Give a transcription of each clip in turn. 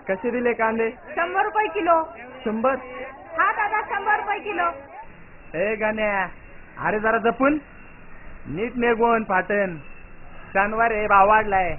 कसे दिले कांदे? 100 रुपये किलो. 100? हा दादा 100 रुपये किलो. ए गाण्या, अरे जरा जपून नीट निघून फाटन. शनिवार आहे, भाव वाढलाय.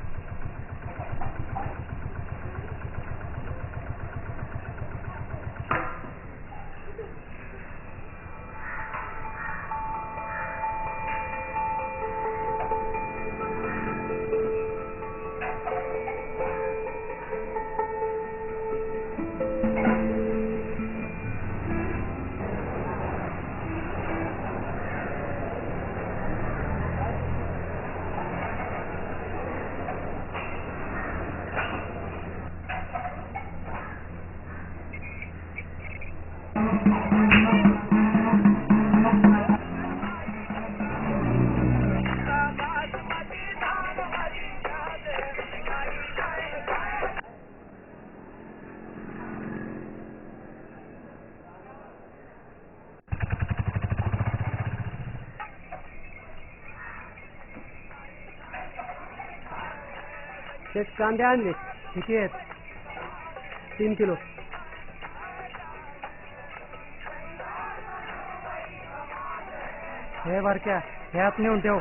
कांदे आणले किती आहेत? 3 किलो. हे बारक्या, हे आत नेऊन ठेव.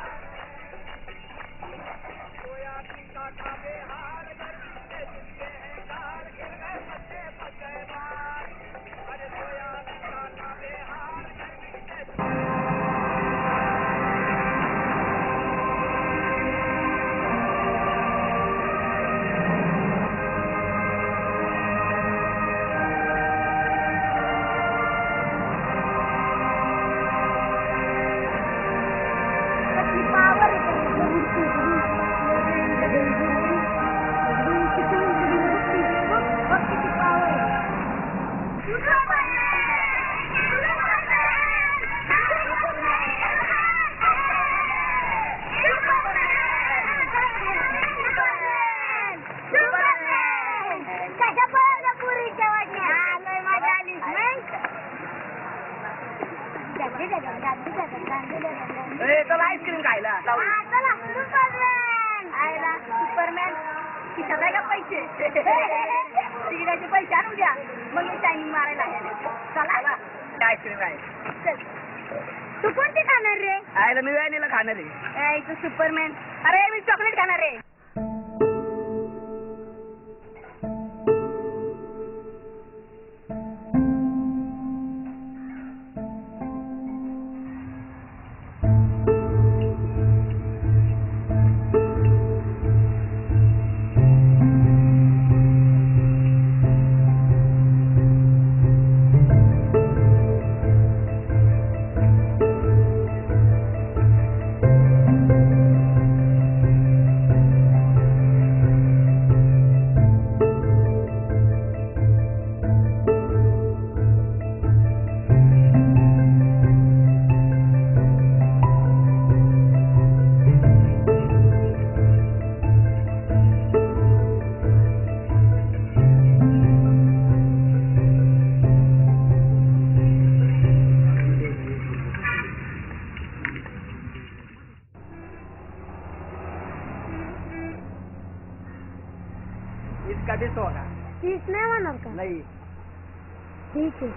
आईस्क्रीम खायला सुपरमॅन सगळ्या का पैसे तिकिटाचे पैसे आणून द्या, मग मी टायमिंग मारायला चला आईस्क्रीम आहे. तू कोणती खाणार रे? आयला मी व्हॅनिला खाणार आहे. तू सुपरमॅन. अरे मी चॉकलेट खाणार रे. इसका भी 100 का. 30 नाही होणार का? नाही. ठीक आहे.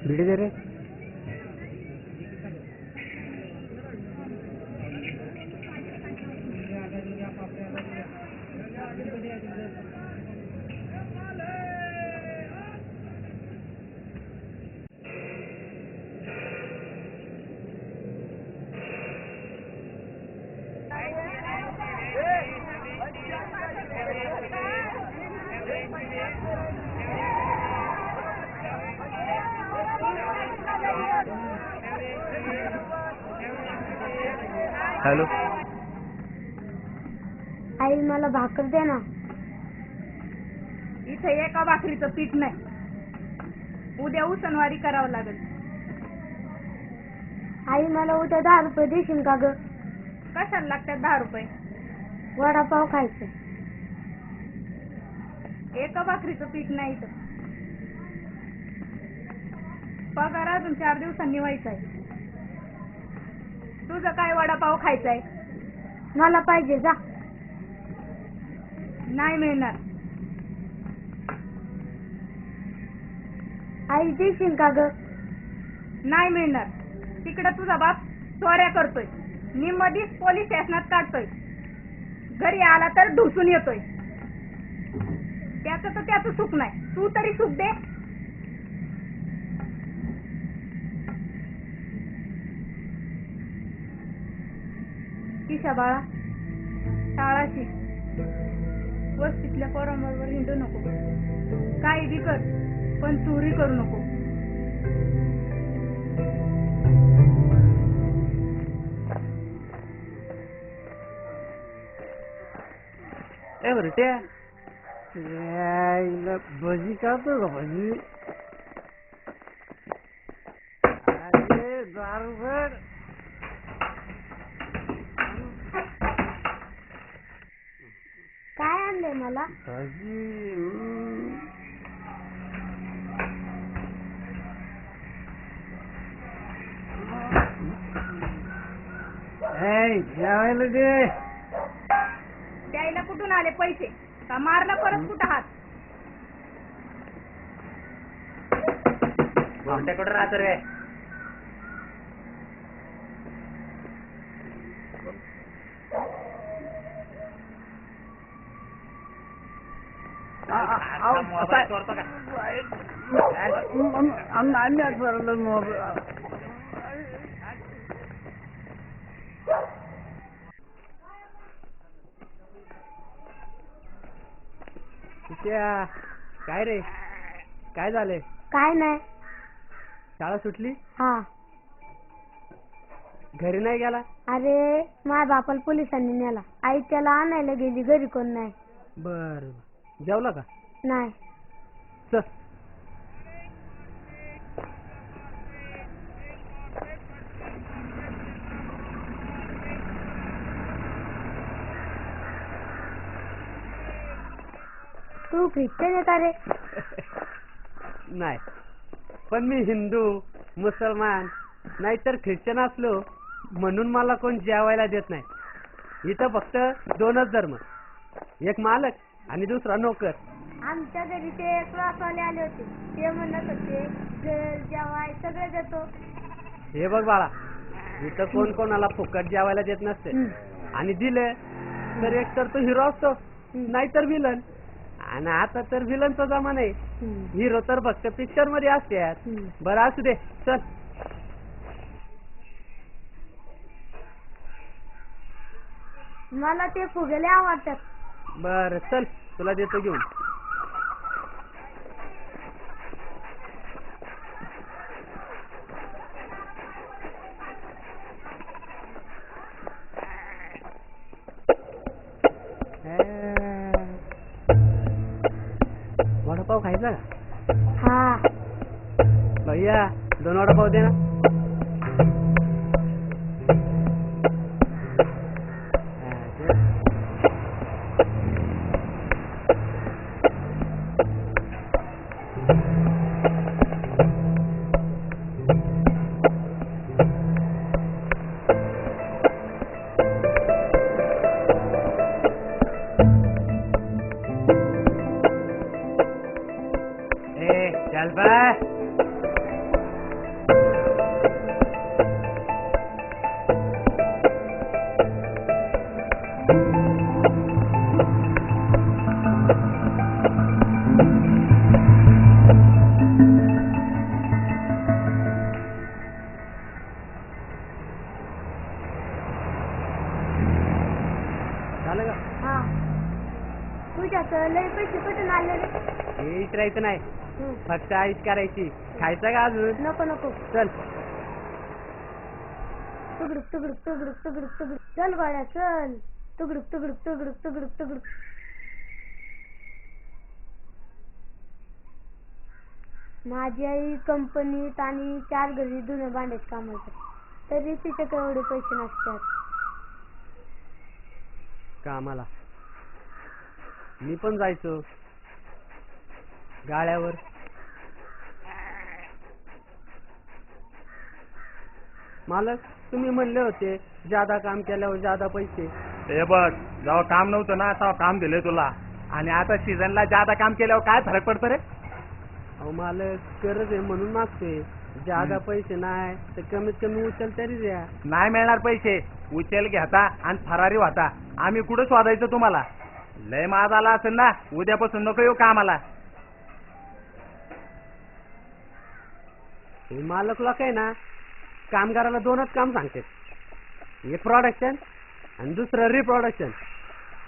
बिडी दे रे. हॅलो. आई मला भाकर दे ना. इथे एका भाकरीचं पीठ नाही, उद्या उसनवारी करावं लागेल. आई मला उद्या 10 रुपये देशील का ग? कशाला लागतात 10 रुपये? वडापाव खायचं. एका भाकरीचं पीठ नाही इथं. पगार अजून 4 दिवसांनी व्हायचा आहे. तुझं काय वडापाव खायचाय? मला पाहिजे जा. नाही मिळणार. आई देशील का ग? नाही मिळणार. तिकडं तुझा बाप चोऱ्या करतोय, मी मधीच पोलीस स्टेशनात काढतोय, घरी आला तर ढुसून येतोय. त्याचं तर त्याचं सुख नाही, तू तरी सुख दे. किशा बाळा, शाळा शिक, वस्तीतल्या पोरांबरोबर हिंडू नको, काही बी कर पण चोरी करू नको. ए बरट्या, भजी खातो का भजी? अरे दारू काय आणलंय मला? भजी. जेवायला दे. द्यायला कुठून आले पैसे? का मारला परत कुठं हात? कुठं राहतो रे? काय रे, काय झालंय? काय नाही. शाळा सुटली? हा. घरी नाही गेला? अरे माझ्या बापाला पोलिसांनी नेला. आई त्याला आणायला गेली, घरी कोण नाही. बर, जेवला का? नाही. चल. तू ख्रिश्चन आहे का रे? नाही, पण मी हिंदू, मुसलमान नाहीतर ख्रिश्चन असलो म्हणून मला कोण जेवायला देत नाही. इथं फक्त 2च धर्म, एक मालक आणि दुसरा नोकर. आमच्या घरी ते क्लासवाले आले होते, ते म्हणत होते जेवाय सगळं देतो. हे बघ बाळा, इथं कोण कोणाला फुकट जेवायला देत नसते. आणि दिले तर एक तर तो हिरो असतो, नाहीतर विलन. आणि आता तर विलनचा जमाना आहे, हिरो तर फक्त पिक्चर मध्ये असते. बरं असू दे, चल. मला ते फुगेले आवडतात. बर चल, तुला देतो घेऊन. वडापाव खायचा का? हा. भैया 2 वडापाव दे ना. चल बाय. झालं का? हा. तुझ्यात लय पैसे कुठून आले रे? हे विचारायचं नाही, फक्त आईच करायची. खायचं का अजून? नको नको. चल. तुगडुक तुगडुक तुगडुक तुगडुक तुगडुक. चल गोळ्या चल. तुगडुक तुगडुक तुगडुक तुगडुक तुगडुक. माझी आई कंपनीत आणि 4 घरी धुणं भांड्यात कामाला जाते, तरी तिच्याकडे एवढे पैसे नसतात. कामाला मी पण जायचो गाड्यावर. मालक तुम्ही म्हणले होते ज्यादा काम केल्यावर ज्यादा पैसे. हे बघ, जेव्हा काम नव्हतं ना तेव्हा काम दिले तुला, आणि आता सीझनला ज्यादा काम केल्यावर काय फरक पडतो रे? अहो मालक गरज आहे म्हणून मागतोय. ज्यादा पैसे नाही तर कमीत कमी उचल तरी द्या. नाही मिळणार पैसे. उचल घेता आणि फरारी होता. आम्ही कुठं शोधायचं तुम्हाला? लय माज आला असेल ना, उद्यापासून नको येऊ कामाला. हे मालक लोक आहे ना, कामगाराला दोनच काम सांगते, एक प्रोडक्शन आणि दुसरं रिप्रोडक्शन.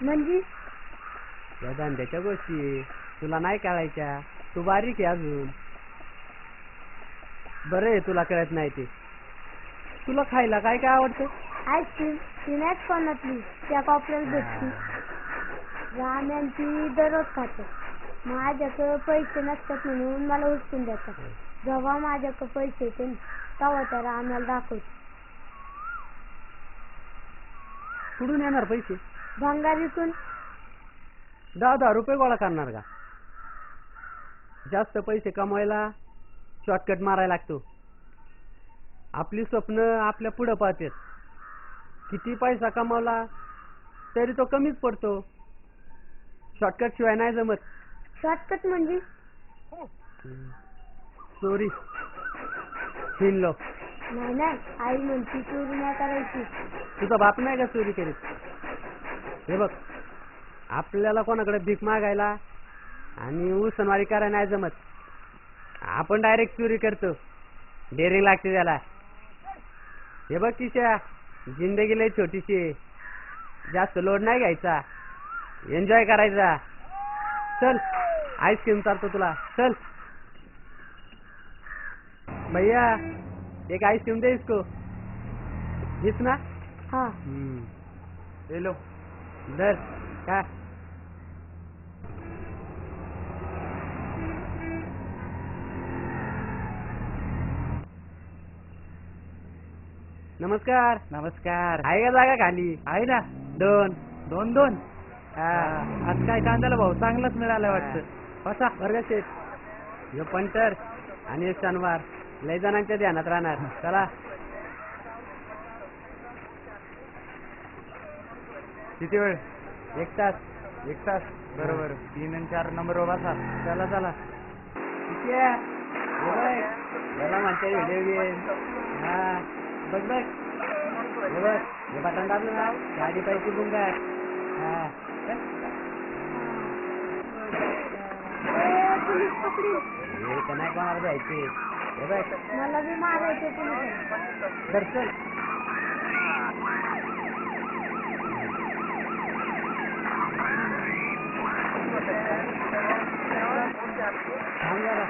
म्हणजे या धंद्याच्या गोष्टी तुला नाही कळायच्या, तू बारीक आहे अजून. बरं आहे तुला कळत नाही ते. तुला खायला काय काय आवडतं? आईस्क्रीम स्नॅक्स कोणातली त्या आपल्याला भेटती. राम्यांची दररोज खातो. माझ्याकडे पैसे नसतात म्हणून मला उचकून देतात. जेव्हा माझ्याकडे पैसे येते तेव्हा त्या राम्याला दाखवतो. कुठून येणार पैसे? भंगारीतून. 10-10 रुपये गोळा करणार का? जास्त पैसे कमवायला शॉर्टकट मारायला लागतो. आपली स्वप्न आपल्या पुढं पाहतात. किती पैसा कमावला तरी तो कमीच पडतो. शॉर्टकट शिवाय नाही जमत. शॉर्टकट म्हणजे चोरी हिनलो. नाही नाही, आई म्हणती चोरी नाही करायची. तुझा बाप नाही का चोरी करीत? हे बघ, आपल्याला कोणाकडे भीक मागायला आणि उसनवारी करायला नाही जमत. आपण डायरेक्ट चोरी करतो. डेअरिंग लागते त्याला. हे बघ किशा, जिंदगी लय छोटीशी आहे. जास्त लोड नाही घ्यायचा, एन्जॉय करायचा. चल आईस्क्रीम चालतो तुला. चल भैया एक आईस्क्रीम दे इसको. घेत ना? हा. ले लो. दर का नमस्कार. नमस्कार. आहे का जागा खाली? आहे ना. 2. 2-2. हा. आज काय कांद्याला भाऊ चांगलाच मिळाला वाटतं. बसा. वर्ग शेठ, ह्यो पंटर आणि एक शनिवार लय जणांच्या ध्यानात राहणार. चला. किती वेळ? 1 तास. 1 तास. बरोबर. 3 आणि 4 नंबर बसा. चला चला. याला म्हणते व्हिडिओ गेम. हा बघ बघ. हे बघ, हे बटन दाबलं ना, गाडी पैकी बुंगार. हा पोलीस पकडी. हे तर नाही कोणाला द्यायचे. हे बघ मला बी मारायचे पोलीस. दर्शन. थांब जरा.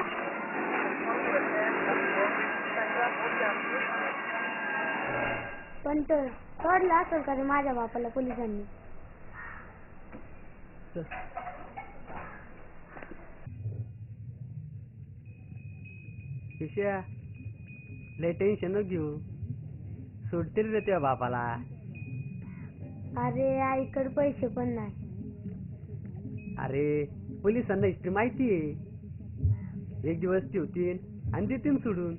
पण तर सोडलं असेल का रे माझ्या बापाला पोलिसांनी? शिष्या लय टेन्शन न घेऊ, सोडतील रे त्या बापाला. अरे आईकडे पैसे पण नाही. अरे पोलिसांना हिस्ट्री माहिती आहे. एक दिवस ठेवतील आणि देतील सोडून.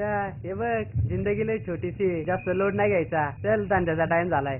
हे बघ जिंदगी लय छोटीशी, जास्त लोड नाही घ्यायचा. चल धंद्याचा टाइम झालाय.